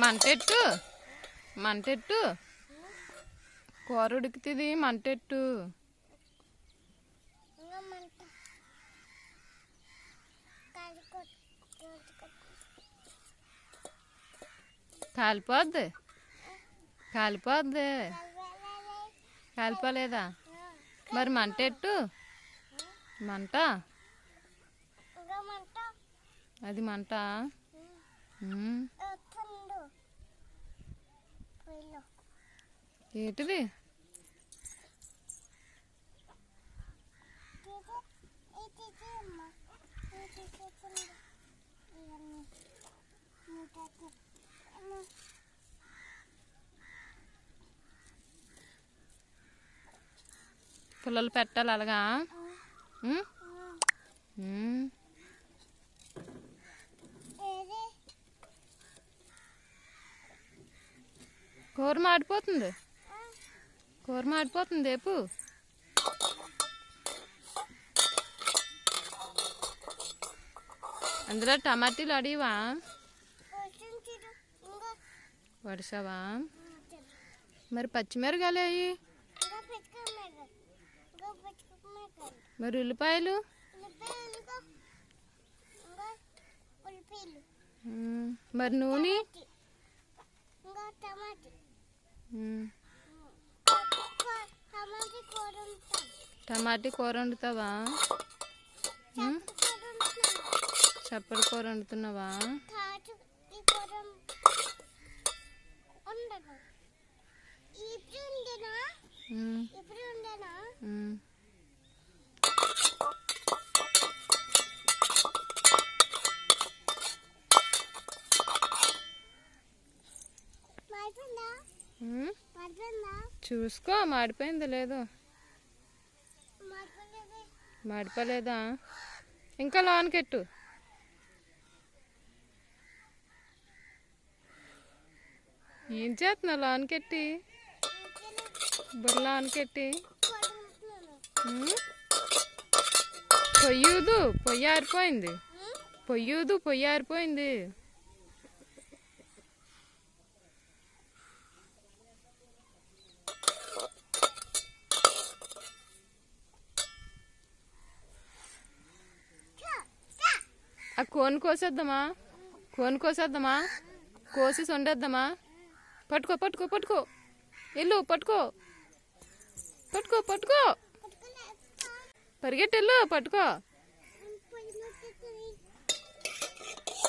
మంటెట్టు మంటెట్టు కూర ఉడుకుతుంది మంటెట్టు. కాలిపోద్ది కాలిపోద్ది కాలిపోలేదా? మరి మంటెట్టు మంట అది మంట. ఏంటిది? పుల్లలు పెట్టాలి అలాగా. కూర మాడిపోతుంది కూర మాడిపోతుంది. రేపు అందులో టమాటీలు అడివా వడిసావా? మరి పచ్చిమిరకాయలు అయ్యి, మరి ఉల్లిపాయలు, మరి నూనె, టమాటీ కూర వండుతావా? చప్పటి కూర వండుతున్నావా? చూసుకో మాడిపోయిందో లేదో. మాడిపోలేదా? ఇంకా లోనకెట్టు. ఏం చేస్తున్నావు లోనకెట్టి? బుర్రలోనకెట్టి పొయ్యూదు పొయ్యి ఆరిపోయింది. పొయ్యూదు పొయ్యి ఆరిపోయింది. ఆ కోన్ కోసేద్దామా? కోన్ కోసేద్దామా? కోసేసి వండేద్దామా? పట్టుకో పట్టుకో పట్టుకో ఎల్లు పట్టుకో పట్టుకో పట్టుకో పరిగెట్టెళ్ళు పట్టుకో.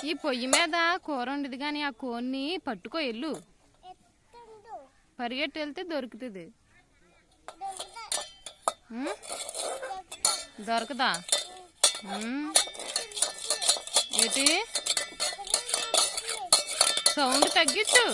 ఈ పొయ్యి మీద కూర ఉండదు కానీ ఆ కోన్ని పట్టుకో ఎల్లు. పరిగెట్టి వెళ్తే దొరుకుతుంది. దొరకదా? ఏంటి సౌండ్ తగ్గించు.